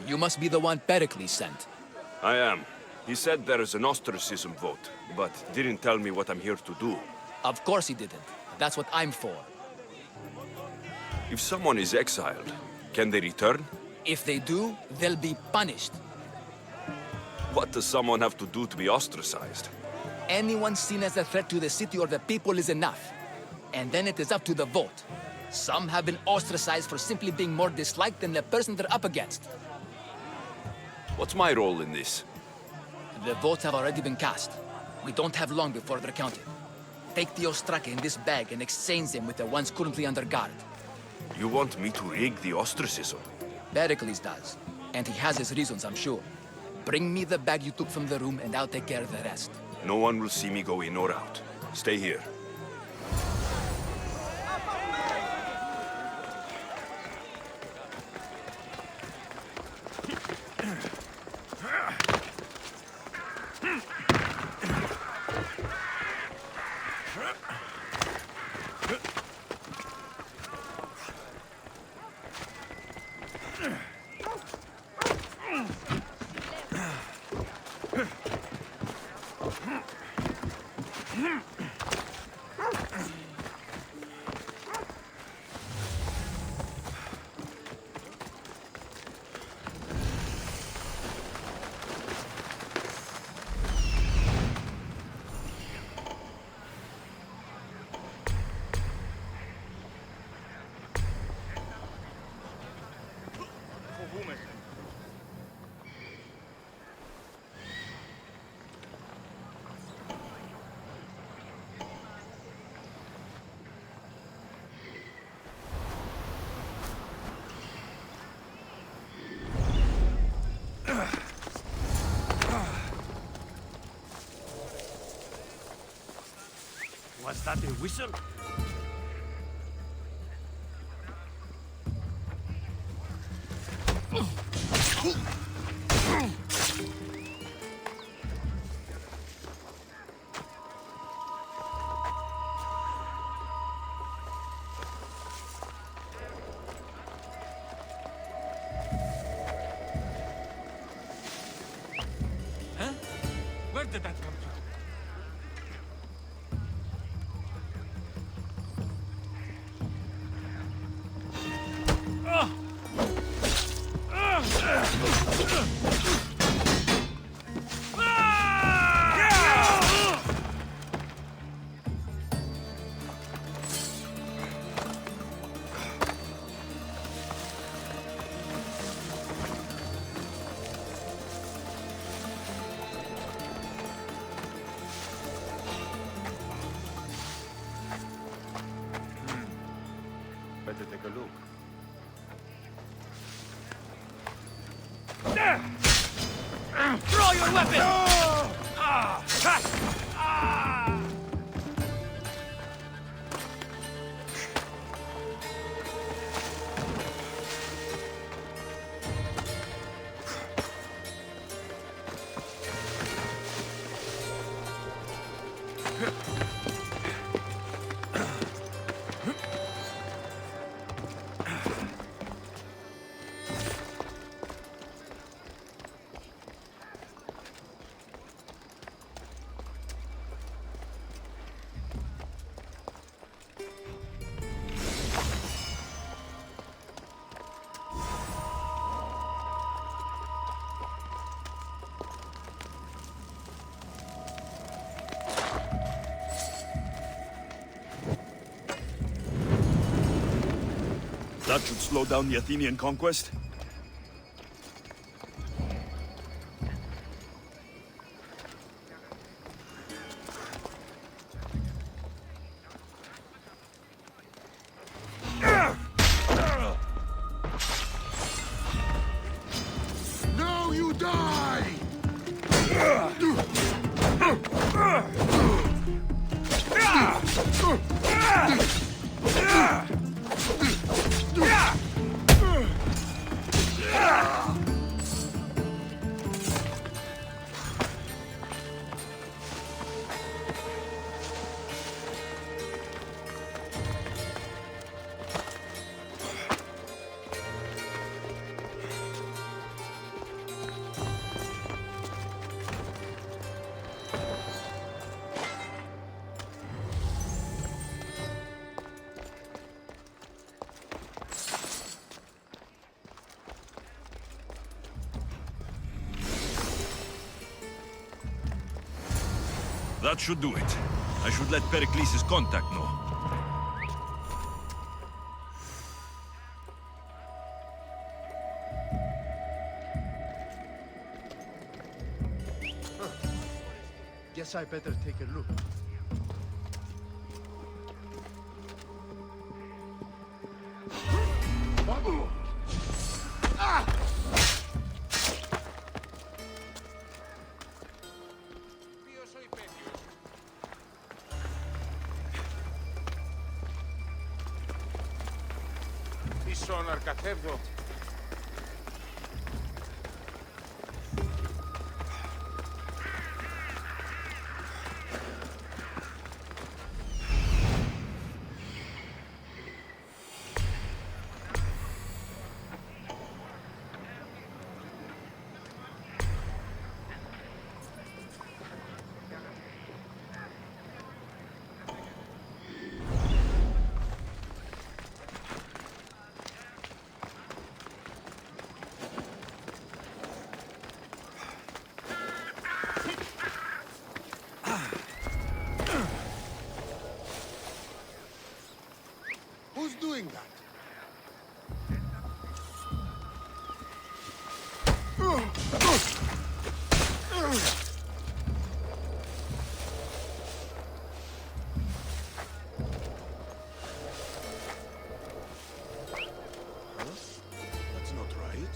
You must be the one Pericles sent. I am. He said there is an ostracism vote, but didn't tell me what I'm here to do. Of course he didn't. That's what I'm for. If someone is exiled, can they return? If they do, they'll be punished. What does someone have to do to be ostracized? Anyone seen as a threat to the city or the people is enough. And then it is up to the vote. Some have been ostracized for simply being more disliked than the person they're up against. What's my role in this? The votes have already been cast. We don't have long before they're counted. Take the ostraka in this bag and exchange them with the ones currently under guard. You want me to rig the ostracism? Pericles does. And he has his reasons, I'm sure. Bring me the bag you took from the room and I'll take care of the rest. No one will see me go in or out. Stay here. Was that a whistle? Huh? Where did that come from? Better take a look. Draw your weapon! Ah! Ha! Ah! That should slow down the Athenian conquest. Now you die! That should do it. I should let Pericles' contact know. Guess I better take a look. Πίσω να αρκαθεύω. Who's doing that? That's not right.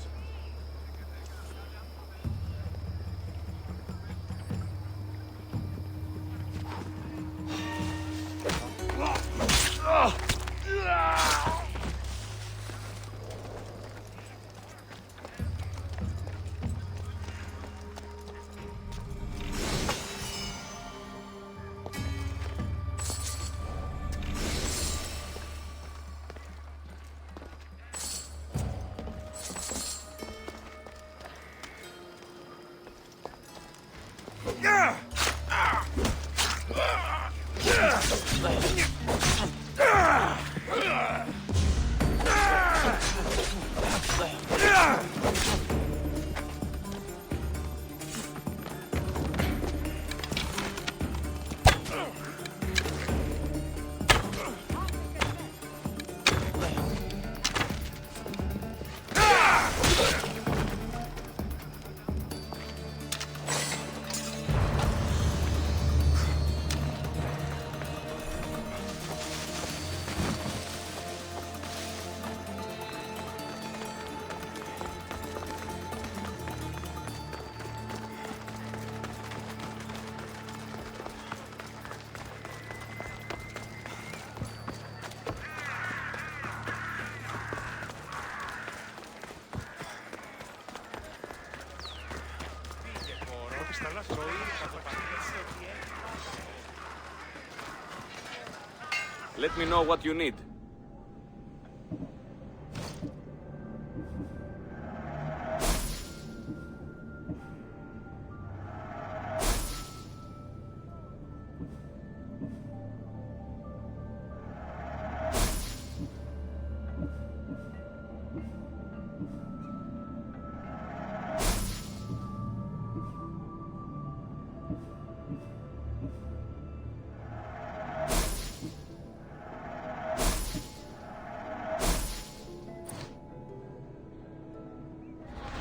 Let me know what you need.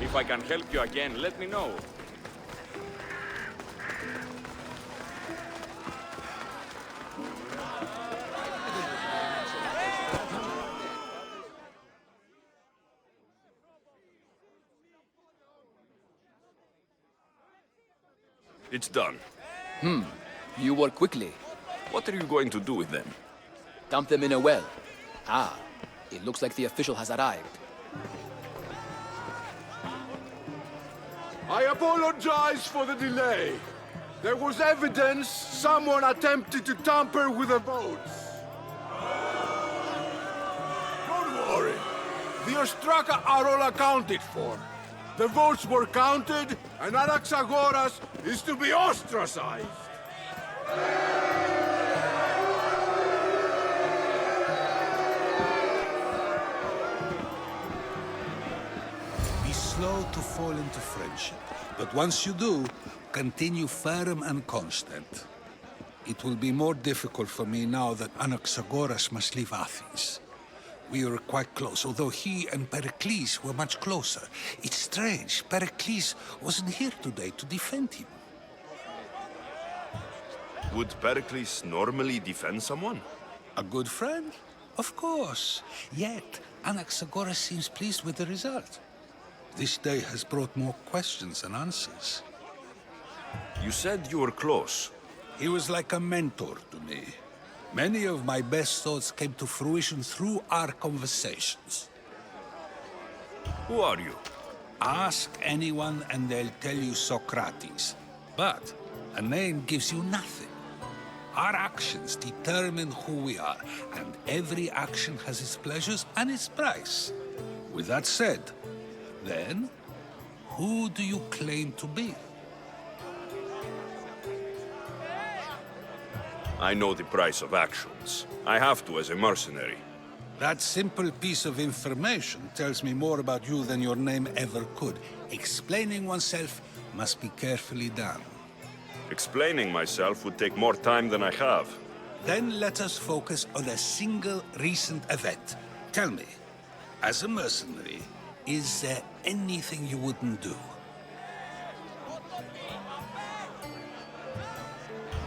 If I can help you again, let me know. It's done. You work quickly. What are you going to do with them? Dump them in a well. Ah, it looks like the official has arrived. I apologize for the delay. There was evidence someone attempted to tamper with the votes. Don't worry. The Ostraka are all accounted for. The votes were counted, and Alexios is to be ostracized. Be slow to fall into friendship, but once you do, continue firm and constant. It will be more difficult for me now that Anaxagoras must leave Athens. We were quite close, although he and Pericles were much closer. It's strange, Pericles wasn't here today to defend him. Would Pericles normally defend someone? A good friend? Of course. Yet, Anaxagoras seems pleased with the result. This day has brought more questions than answers. You said you were close. He was like a mentor to me. Many of my best thoughts came to fruition through our conversations. Who are you? Ask anyone and they'll tell you Socrates. But a name gives you nothing. Our actions determine who we are, and every action has its pleasures and its price. With that said, then, who do you claim to be? I know the price of actions. I have to as a mercenary. That simple piece of information tells me more about you than your name ever could. Explaining oneself must be carefully done. Explaining myself would take more time than I have. Then let us focus on a single recent event. Tell me, as a mercenary, is there anything you wouldn't do?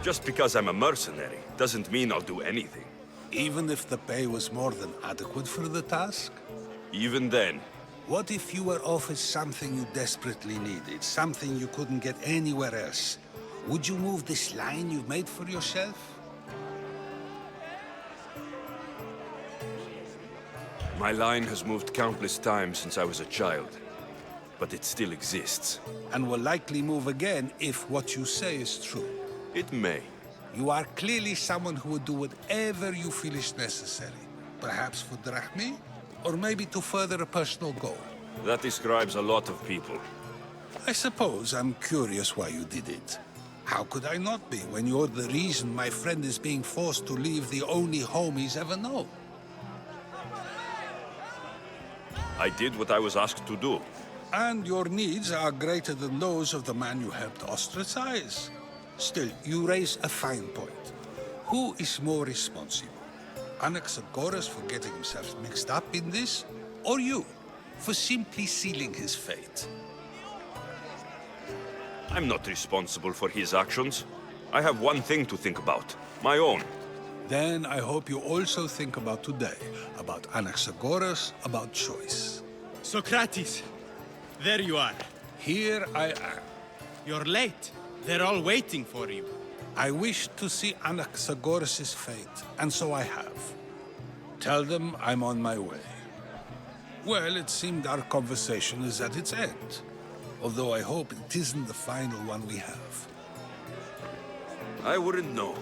Just because I'm a mercenary doesn't mean I'll do anything. Even if the pay was more than adequate for the task? Even then, What if you were offered something you desperately needed, something you couldn't get anywhere else? Would you move this line you've made for yourself? my line has moved countless times since I was a child. But it still exists. And will likely move again if what you say is true. It may. You are clearly someone who would do whatever you feel is necessary. Perhaps for drachmae, or maybe to further a personal goal. That describes a lot of people. I suppose I'm curious why you did it. How could I not be when you're the reason my friend is being forced to leave the only home he's ever known? I did what I was asked to do. And your needs are greater than those of the man you helped ostracize. Still, you raise a fine point. Who is more responsible? Anaxagoras for getting himself mixed up in this? Or you, for simply sealing his fate? I'm not responsible for his actions. I have one thing to think about. My own. Then I hope you also think about today. About Anaxagoras, about choice. Socrates! There you are. Here I am. You're late. They're all waiting for you. I wish to see Anaxagoras' fate, and so I have. Tell them I'm on my way. Well, it seemed our conversation is at its end. Although I hope it isn't the final one we have. I wouldn't know.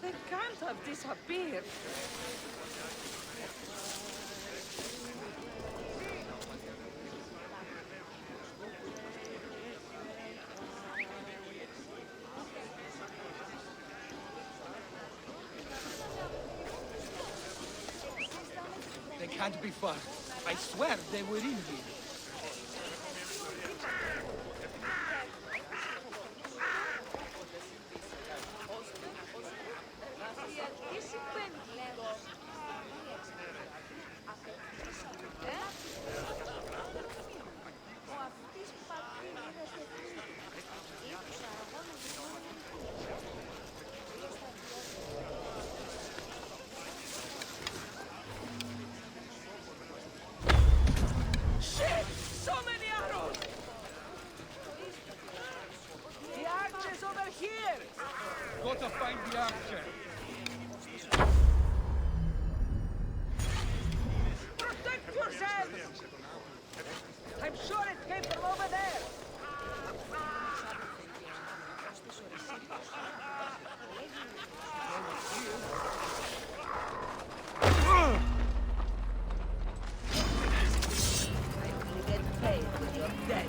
They can't have disappeared. can't be far. I swear they were in here. Shit! So many arrows! The archer's over here! Go to find the archer. Protect yourselves! I'm sure it came from over there! You get paid when you're dead.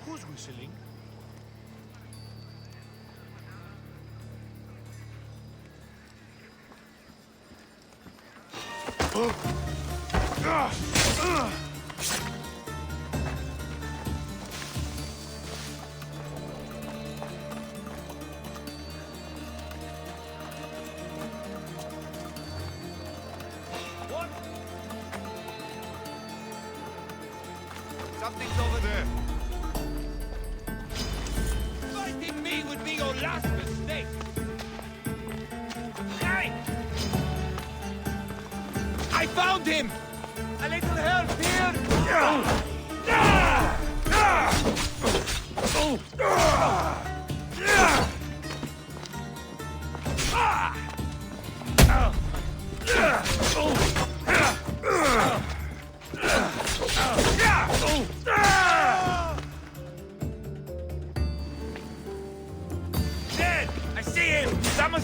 Who's whistling? What? Something's over there. Fighting me would be your last mistake. Hey! I found him! A little help here! Dead! I see him! Someone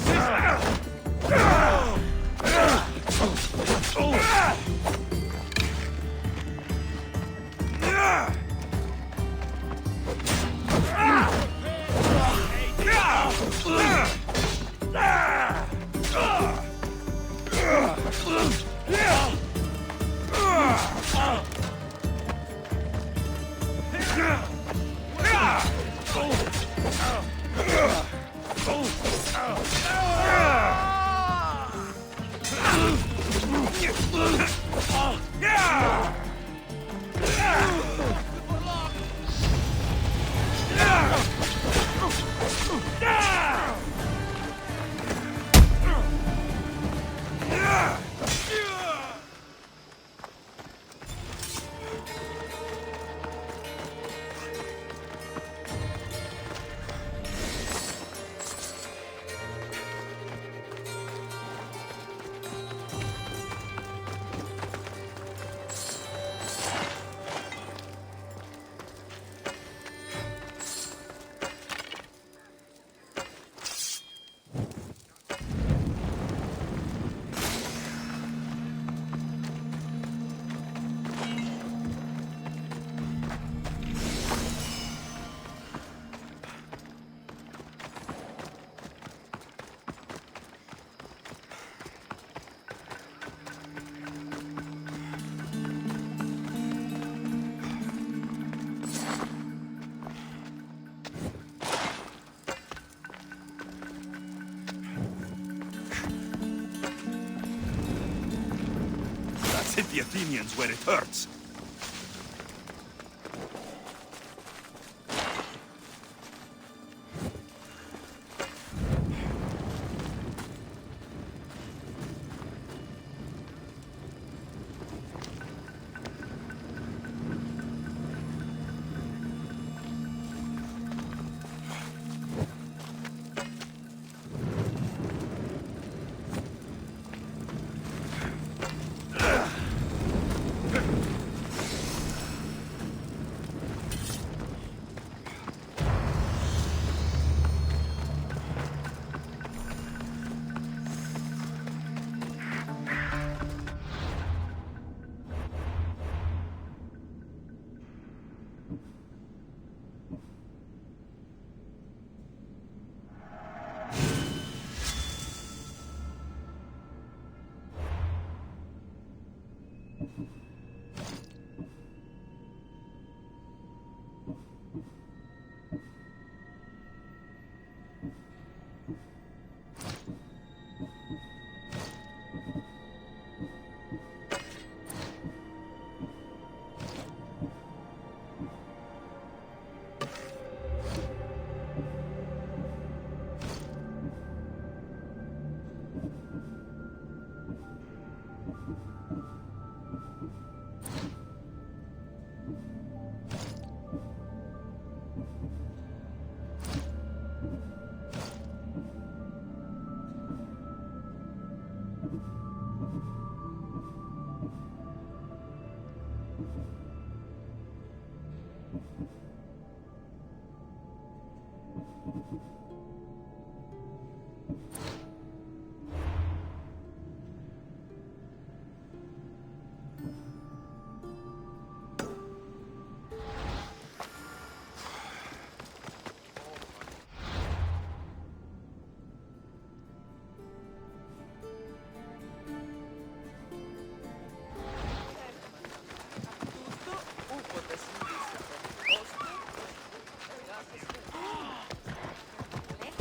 Let's hit the Athenians where it hurts.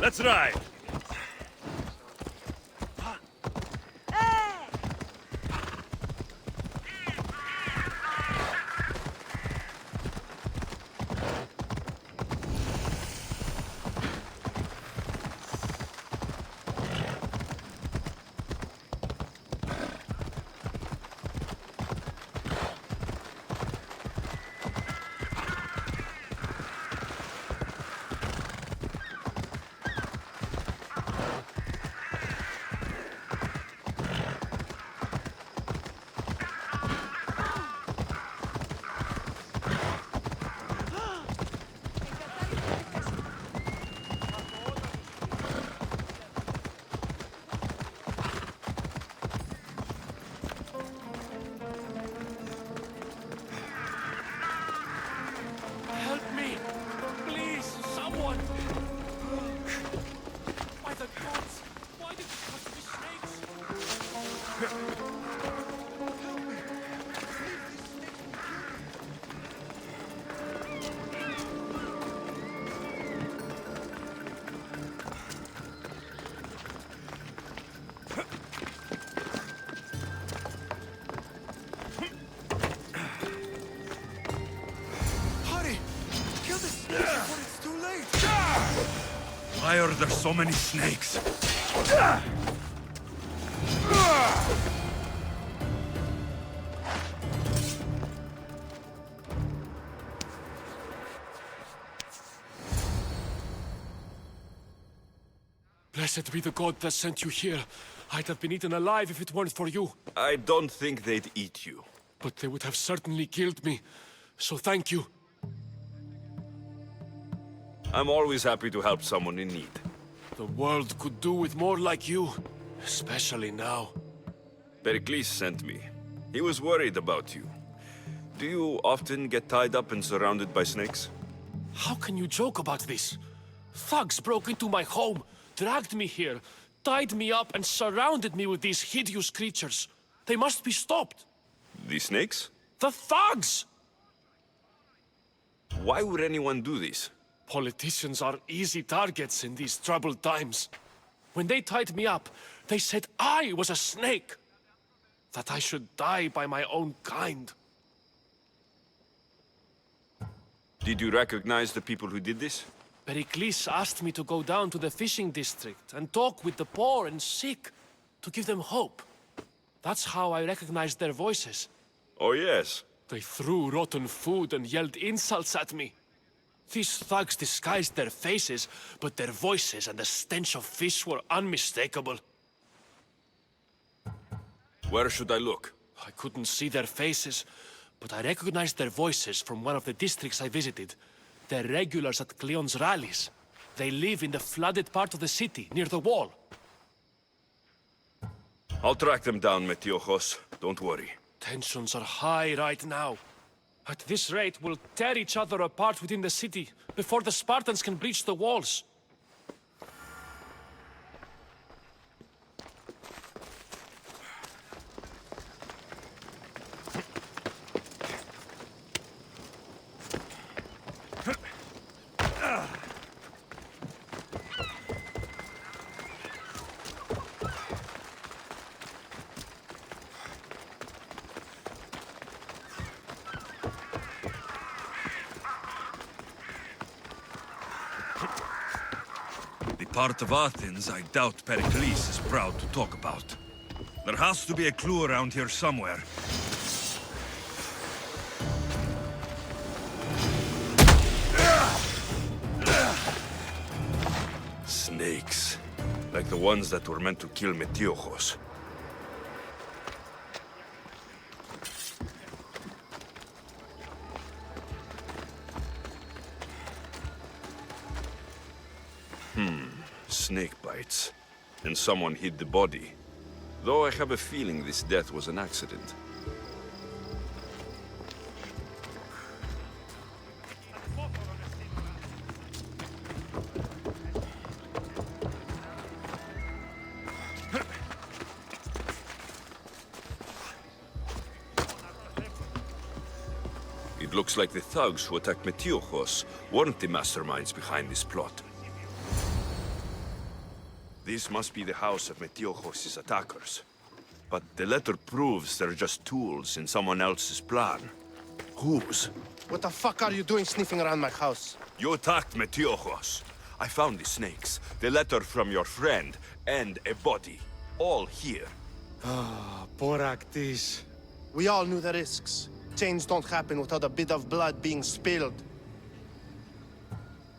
Let's ride! Why are there so many snakes? Blessed be the god that sent you here. I'd have been eaten alive if it weren't for you. I don't think they'd eat you. But they would have certainly killed me. So thank you. I'm always happy to help someone in need. The world could do with more like you. Especially now. Pericles sent me. He was worried about you. Do you often get tied up and surrounded by snakes? How can you joke about this? Thugs broke into my home, dragged me here, tied me up and surrounded me with these hideous creatures. They must be stopped. The snakes? The thugs! Why would anyone do this? Politicians are easy targets in these troubled times. When they tied me up, they said I was a snake. That I should die by my own kind. Did you recognize the people who did this? Pericles asked me to go down to the fishing district and talk with the poor and sick, to give them hope. That's how I recognized their voices. Oh, yes. They threw rotten food and yelled insults at me. These thugs disguised their faces, but their voices and the stench of fish were unmistakable. Where should I look? I couldn't see their faces, but I recognized their voices from one of the districts I visited. They're regulars at Cleon's rallies. They live in the flooded part of the city, near the wall. I'll track them down, Metiojos. Don't worry. Tensions are high right now. At this rate, we'll tear each other apart within the city, before the Spartans can breach the walls. Part of Athens I doubt Pericles is proud to talk about. There has to be a clue around here somewhere. Snakes. Like the ones that were meant to kill Metiojos. Snake bites. And someone hid the body. Though I have a feeling this death was an accident. It looks like the thugs who attacked Metiojos weren't the masterminds behind this plot. This must be the house of Metiojos' attackers. But the letter proves they're just tools in someone else's plan. Whose? What the fuck are you doing sniffing around my house? You attacked Metiojos. I found the snakes, the letter from your friend, and a body. All here. Ah, Boraktis. We all knew the risks. Change don't happen without a bit of blood being spilled.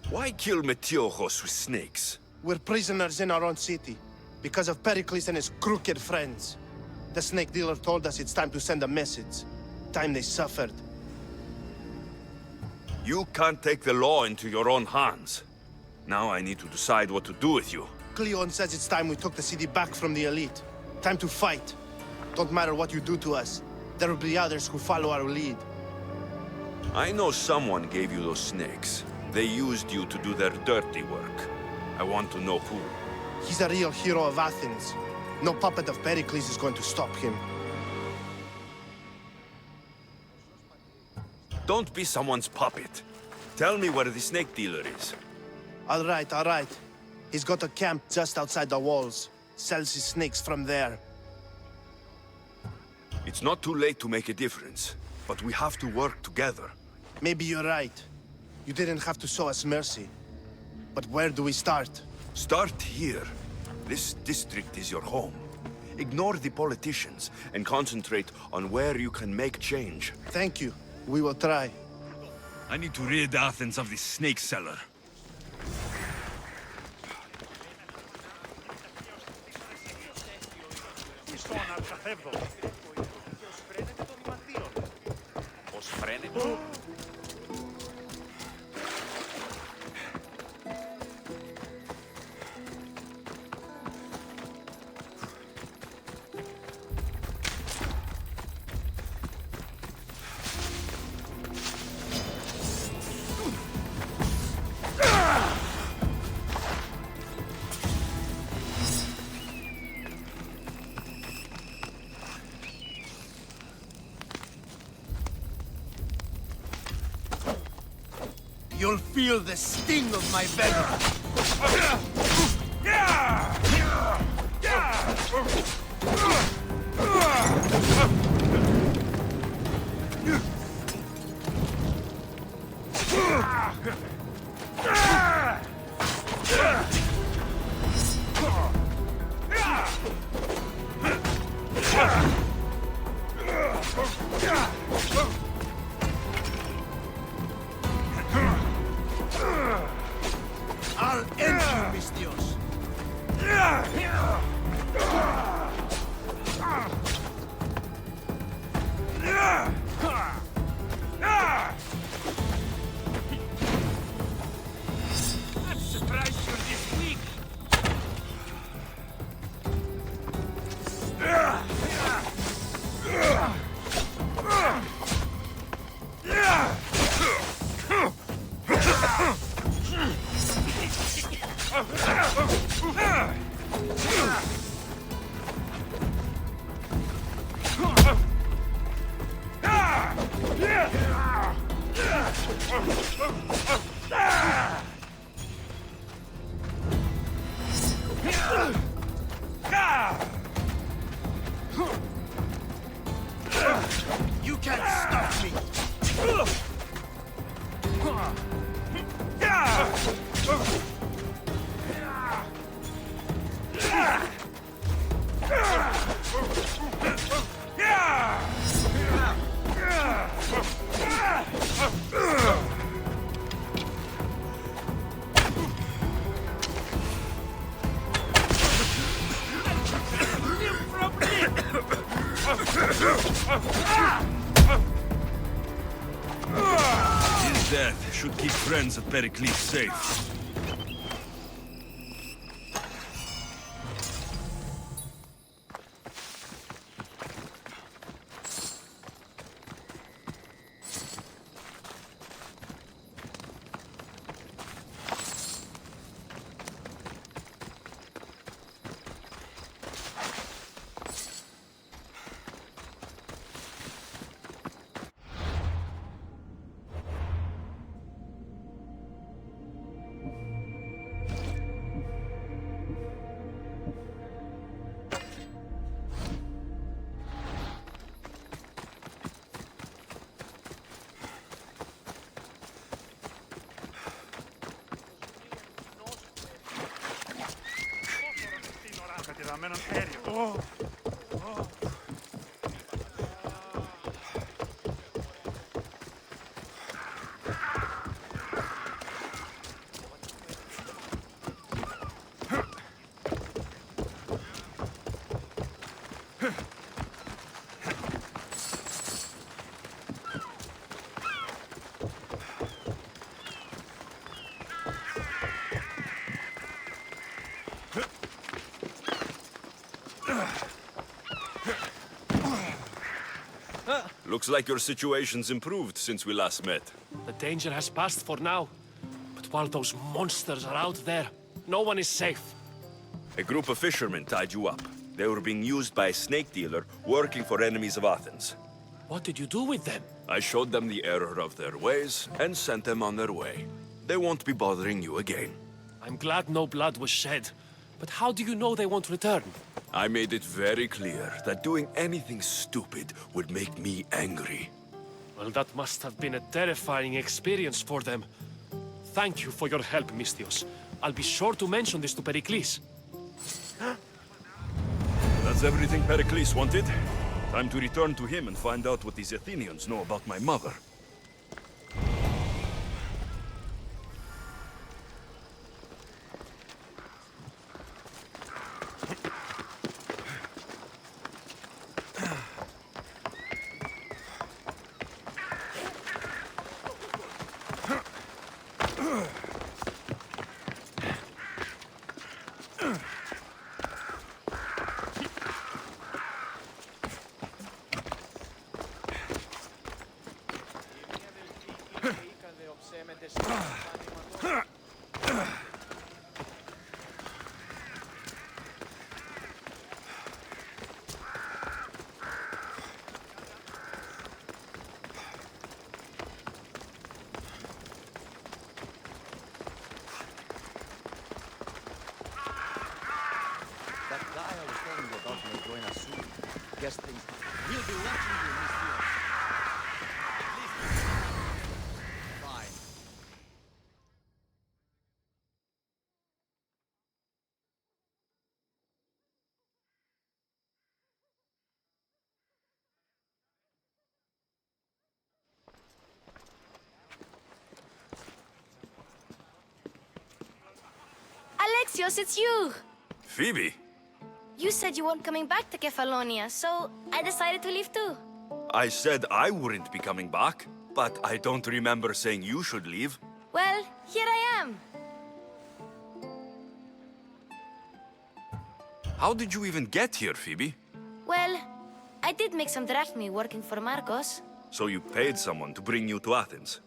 Why kill Metiojos with snakes? We're prisoners in our own city, because of Pericles and his crooked friends. The snake dealer told us it's time to send a message. Time they suffered. You can't take the law into your own hands. Now I need to decide what to do with you. Cleon says it's time we took the city back from the elite. Time to fight. Don't matter what you do to us. There will be others who follow our lead. I know someone gave you those snakes. They used you to do their dirty work. I want to know who. He's a real hero of Athens. No puppet of Pericles is going to stop him. Don't be someone's puppet. Tell me where the snake dealer is. All right. He's got a camp just outside the walls. Sells his snakes from there. It's not too late to make a difference, but we have to work together. Maybe you're right. You didn't have to show us mercy. But where do we start? Start here. This district is your home. Ignore the politicians and concentrate on where you can make change. Thank you. We will try. I need to rid Athens of this snake seller. You'll feel the sting of my venom. I'll end you, Mistios. I'm surprised you're this weak. You can't stop me! His death should keep friends of Pericles safe. Looks like your situation's improved since we last met. The danger has passed for now. But while those monsters are out there, no one is safe. A group of fishermen tied you up. They were being used by a snake dealer working for enemies of Athens. What did you do with them? I showed them the error of their ways and sent them on their way. They won't be bothering you again. I'm glad no blood was shed. But how do you know they won't return? I made it very clear that doing anything stupid would make me angry. Well, that must have been a terrifying experience for them. Thank you for your help, Mistios. I'll be sure to mention this to Pericles. That's everything Pericles wanted. Time to return to him and find out what these Athenians know about my mother. That guy I was telling you about may join us soon. Guess things Alexios, it's you! Phoebe? You said you weren't coming back to Kefalonia, so I decided to leave too. I said I wouldn't be coming back, but I don't remember saying you should leave. Well, here I am. How did you even get here, Phoebe? Well, I did make some drachmi working for Marcos. So you paid someone to bring you to Athens?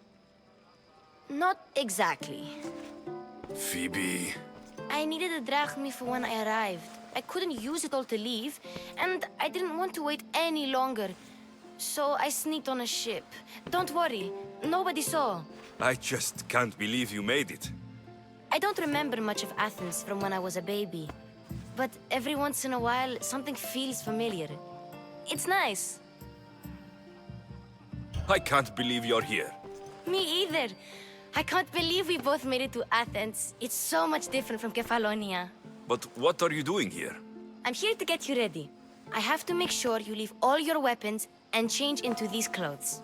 Not exactly. Phoebe... I needed a drachmi for when I arrived. I couldn't use it all to leave, and I didn't want to wait any longer. So I sneaked on a ship. Don't worry, nobody saw. I just can't believe you made it. I don't remember much of Athens from when I was a baby. But every once in a while, something feels familiar. It's nice. I can't believe you're here. Me either. I can't believe we both made it to Athens. It's so much different from Kefalonia. But what are you doing here? I'm here to get you ready. I have to make sure you leave all your weapons and change into these clothes.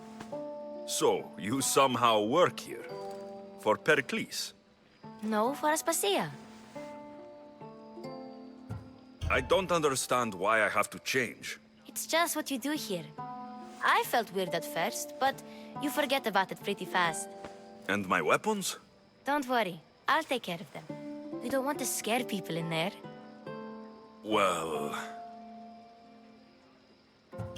So, you somehow work here? For Pericles? No, for Aspasia. I don't understand why I have to change. It's just what you do here. I felt weird at first, but you forget about it pretty fast. And my weapons? Don't worry, I'll take care of them. We don't want to scare people in there. Well...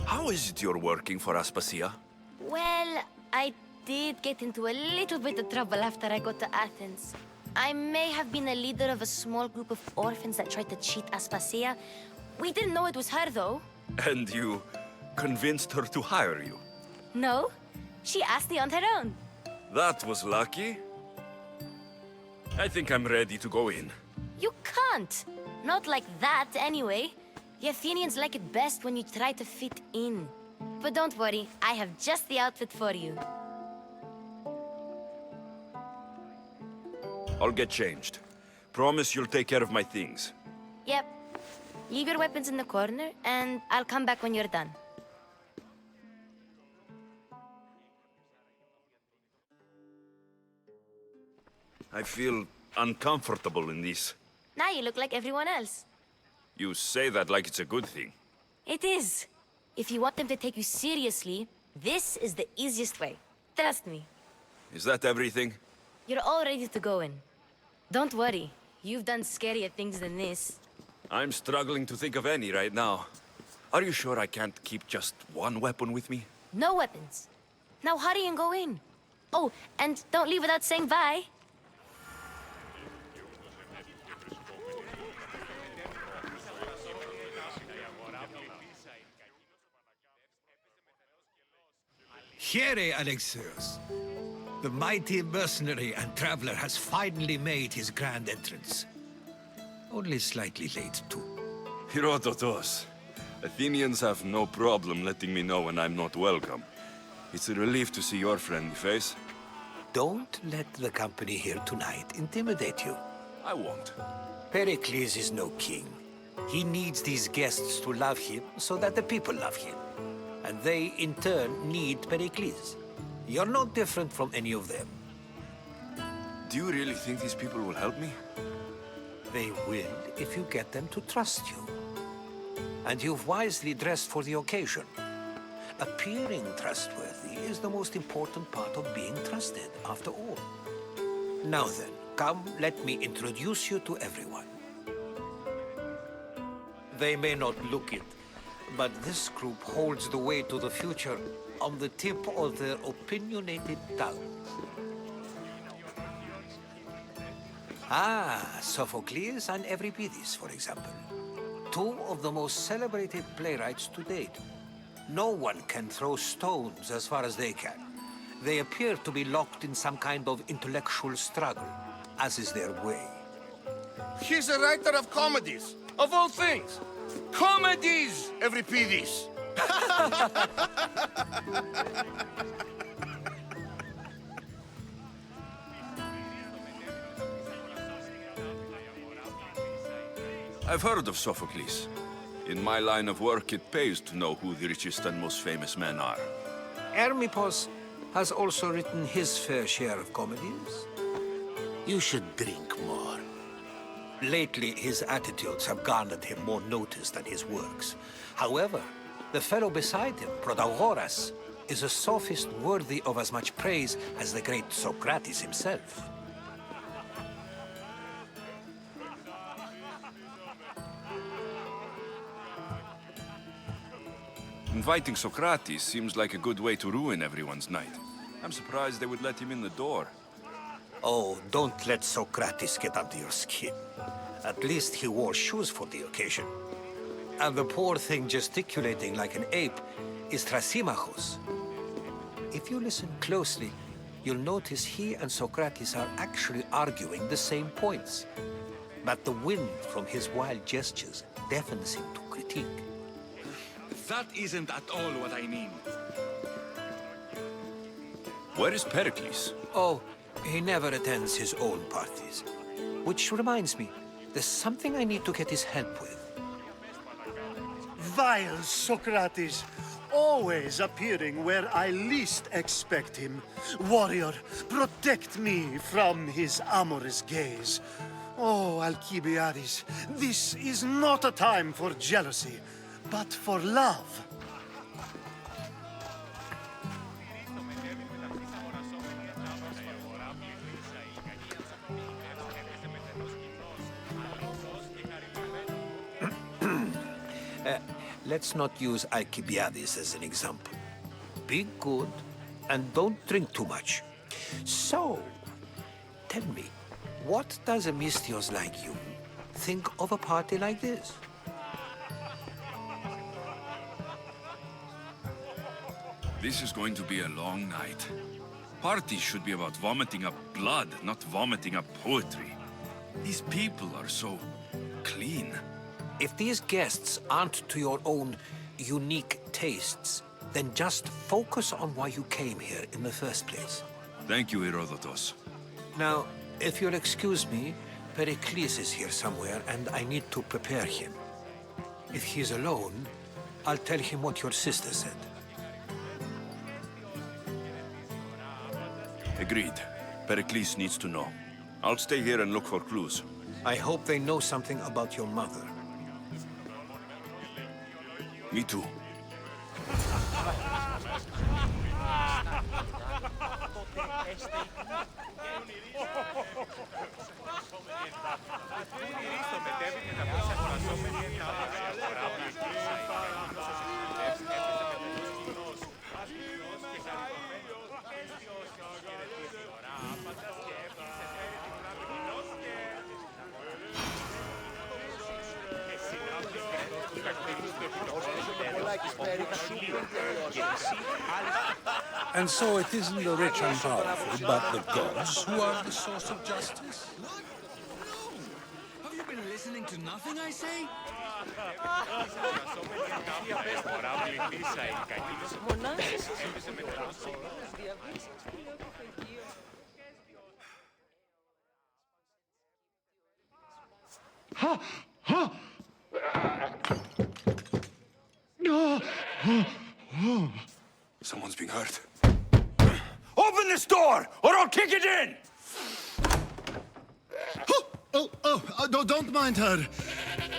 How is it you're working for Aspasia? Well, I did get into a little bit of trouble after I got to Athens. I may have been a leader of a small group of orphans that tried to cheat Aspasia. We didn't know it was her, though. And you convinced her to hire you? No, she asked me on her own. That was lucky. I think I'm ready to go in. You can't. Not like that, anyway. The Athenians like it best when you try to fit in. But don't worry, I have just the outfit for you. I'll get changed. Promise you'll take care of my things. Yep. Leave your weapons in the corner, and I'll come back when you're done. I feel uncomfortable in this. Now you look like everyone else. You say that like it's a good thing. It is. If you want them to take you seriously, this is the easiest way. Trust me. Is that everything? You're all ready to go in. Don't worry. You've done scarier things than this. I'm struggling to think of any right now. Are you sure I can't keep just one weapon with me? No weapons. Now hurry and go in. Oh, and don't leave without saying bye. Here, Alexios. The mighty mercenary and traveler has finally made his grand entrance. Only slightly late, too. Herodotos. Athenians have no problem letting me know when I'm not welcome. It's a relief to see your friendly face. Don't let the company here tonight intimidate you. I won't. Pericles is no king. He needs these guests to love him so that the people love him. And they, in turn, need Pericles. You're no different from any of them. Do you really think these people will help me? They will if you get them to trust you. And you've wisely dressed for the occasion. Appearing trustworthy is the most important part of being trusted, after all. Now then, come, let me introduce you to everyone. They may not look it, but this group holds the way to the future on the tip of their opinionated tongues. Ah, Sophocles and Euripides, for example. Two of the most celebrated playwrights to date. No one can throw stones as far as they can. They appear to be locked in some kind of intellectual struggle, as is their way. He's a writer of comedies, of all things. Comedies, Euripides. I've heard of Sophocles. In my line of work, it pays to know who the richest and most famous men are. Hermippos has also written his fair share of comedies. You should drink more. Lately, his attitudes have garnered him more notice than his works. However, the fellow beside him, Protagoras, is a sophist worthy of as much praise as the great Socrates himself. Inviting Socrates seems like a good way to ruin everyone's night. I'm surprised they would let him in the door. Oh, don't let Socrates get under your skin. At least he wore shoes for the occasion. And the poor thing gesticulating like an ape is Thrasymachos. If you listen closely, you'll notice he and Socrates are actually arguing the same points. But the wind from his wild gestures deafens him to critique. That isn't at all what I mean. Where is Pericles? Oh, he never attends his own parties. Which reminds me, there's something I need to get his help with. Vile Socrates, always appearing where I least expect him. Warrior, protect me from his amorous gaze. Oh, Alcibiades, this is not a time for jealousy, but for love. Let's not use Alcibiades as an example. Be good and don't drink too much. So, tell me, what does a Mystios like you think of a party like this? This is going to be a long night. Parties should be about vomiting up blood, not vomiting up poetry. These people are so clean. If these guests aren't to your own unique tastes, then just focus on why you came here in the first place. Thank you, Herodotus. Now, if you'll excuse me, Pericles is here somewhere, and I need to prepare him. If he's alone, I'll tell him what your sister said. Agreed. Pericles needs to know. I'll stay here and look for clues. I hope they know something about your mother. Me too. And so it isn't the rich and powerful, but the gods who are the source of justice? Have you been listening to nothing I say? Someone's being hurt. Open this door, or I'll kick it in! Don't mind her.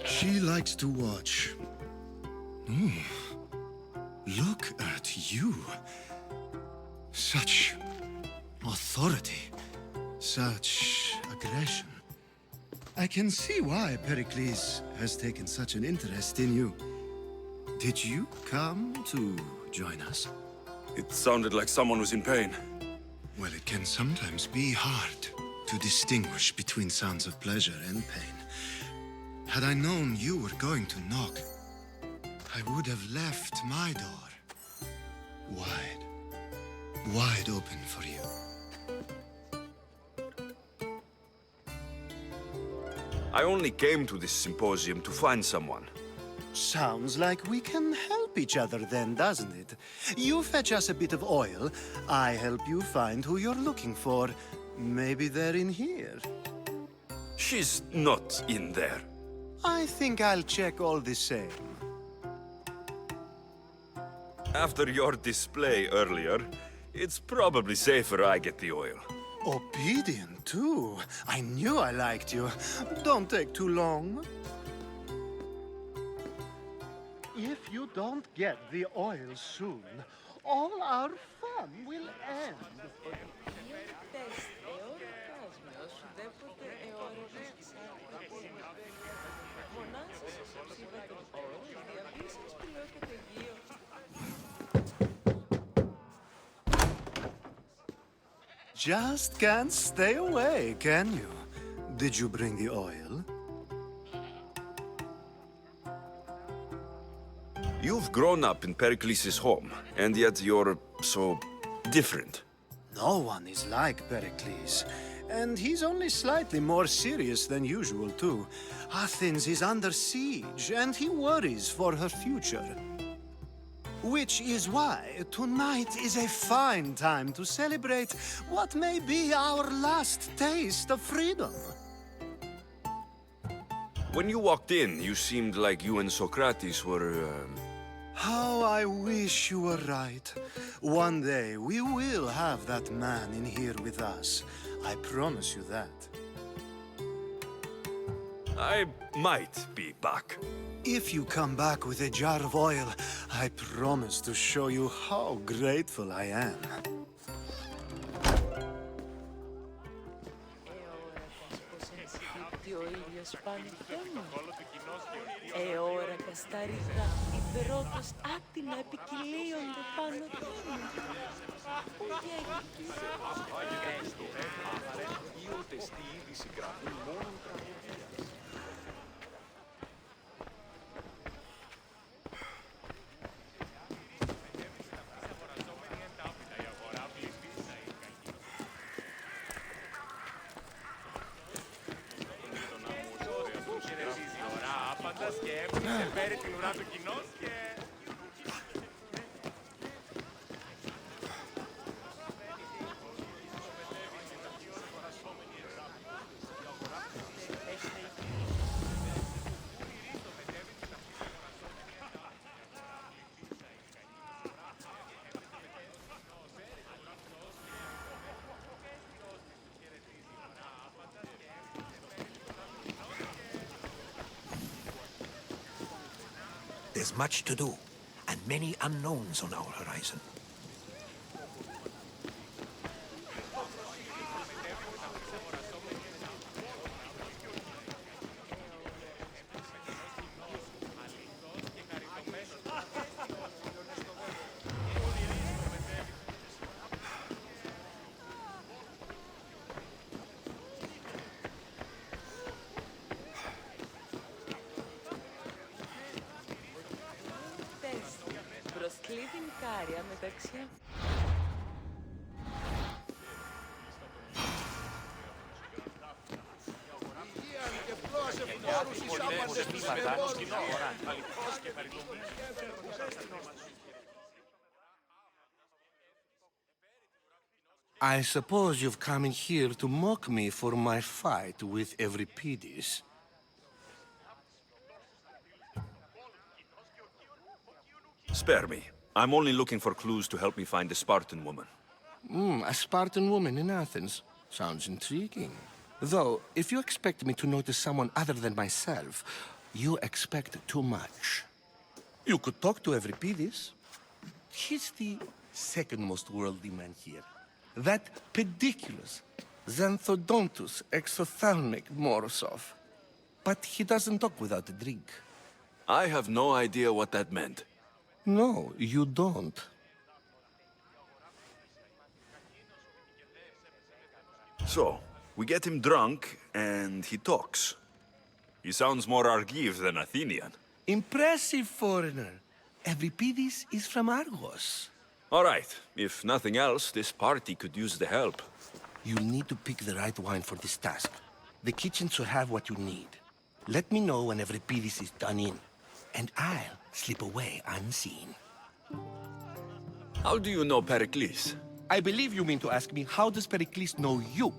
She likes to watch. Ooh. Look at you. Such authority. Such aggression. I can see why Pericles has taken such an interest in you. Did you come to join us? It sounded like someone was in pain. Well, it can sometimes be hard to distinguish between sounds of pleasure and pain. Had I known you were going to knock, I would have left my door wide open for you. I only came to this symposium to find someone. Sounds like we can help help each other then, doesn't it? You fetch us a bit of oil, I help you find who you're looking for. Maybe they're in here. She's not in there. I think I'll check all the same. After your display earlier, it's probably safer I get the oil. Obedient, too. I knew I liked you. Don't take too long. If you don't get the oil soon, all our fun will end. Just can't stay away, can you? Did you bring the oil? You've grown up in Pericles' home, and yet you're so different. No one is like Pericles. And he's only slightly more serious than usual, too. Athens is under siege, and he worries for her future. Which is why tonight is a fine time to celebrate what may be our last taste of freedom. When you walked in, you seemed like you and Socrates were, How I wish you were right. One day we will have that man in here with us. I promise you that. I might be back. If you come back with a jar of oil, I promise to show you how grateful I am. Ώρα κασταρίζα, οι δρότος άτιμα επικυλίονται πάνω του. There's much to do, and many unknowns on our horizon. I suppose you've come in here to mock me for my fight with Euripides. Spare me. I'm only looking for clues to help me find a Spartan woman. A Spartan woman in Athens. Sounds intriguing. Though, if you expect me to notice someone other than myself, you expect too much. You could talk to Euripides. He's the second most worldly man here. That pediculous, xanthodontus exothalmic Morosov. But he doesn't talk without a drink. I have no idea what that meant. No, you don't. So, we get him drunk, and he talks. He sounds more Argive than Athenian. Impressive, foreigner. Euripides is from Argos. All right. If nothing else, this party could use the help. You'll need to pick the right wine for this task. The kitchen should have what you need. Let me know when Euripides is done in. and I'll slip away unseen. How do you know Pericles? I believe you mean to ask me, how does Pericles know you?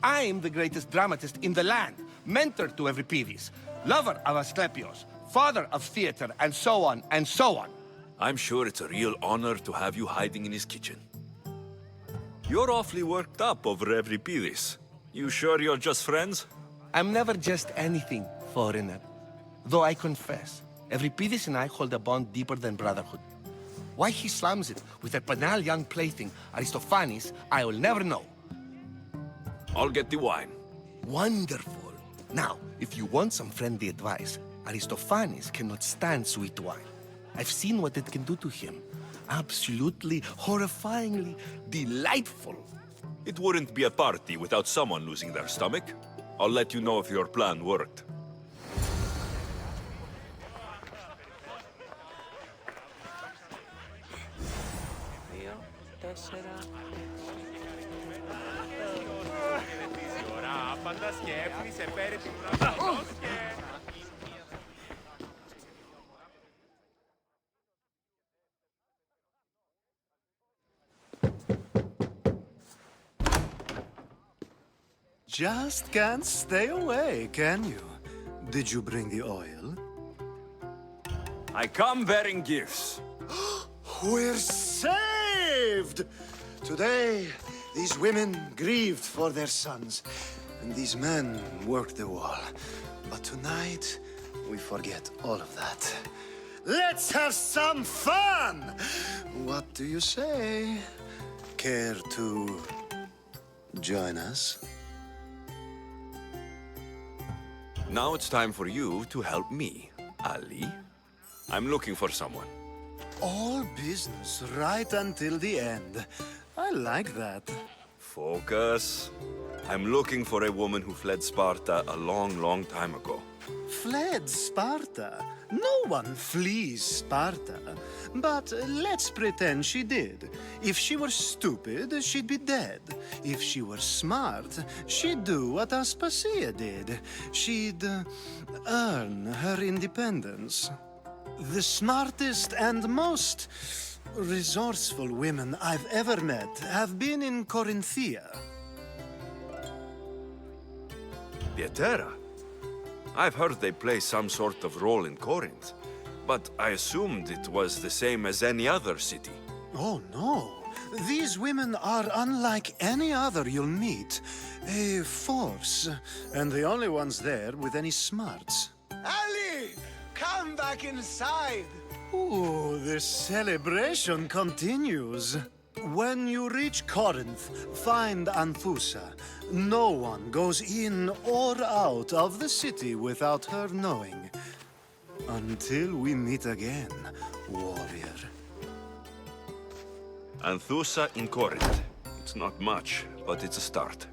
I'm the greatest dramatist in the land, mentor to Euripides, lover of Asclepios, father of theater, and so on, and so on. I'm sure it's a real honor to have you hiding in his kitchen. You're awfully worked up over Euripides. You sure you're just friends? I'm never just anything, foreigner. Though I confess, Euripides and I hold a bond deeper than brotherhood. Why he slams it with that banal young plaything, Aristophanes, I will never know. I'll get the wine. Wonderful. Now, if you want some friendly advice, Aristophanes cannot stand sweet wine. I've seen what it can do to him. Absolutely, horrifyingly delightful. It wouldn't be a party without someone losing their stomach. I'll let you know if your plan worked. Just can't stay away, can you? Did you bring the oil? I come bearing gifts. We're saved! Today, these women grieved for their sons, and these men worked the wall. But tonight, we forget all of that. Let's have some fun! What do you say? Care to join us? Now it's time for you to help me, Ali. I'm looking for someone. All business right until the end. I like that. Focus. I'm looking for a woman who fled Sparta a long, long time ago. Fled Sparta? No one flees Sparta. But let's pretend she did. If she were stupid, she'd be dead. If she were smart, she'd do what Aspasia did. She'd earn her independence. The smartest and most resourceful women I've ever met have been in Corinthia. Pieterra? I've heard they play some sort of role in Corinth, but I assumed it was the same as any other city. Oh, no. These women are unlike any other you'll meet. A force, and the only ones there with any smarts. Ali! Come back inside! Ooh, the celebration continues. When you reach Corinth, find Anthusa. No one goes in or out of the city without her knowing. Until we meet again, warrior. Anthusa in Corinth. It's not much, but it's a start.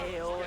Io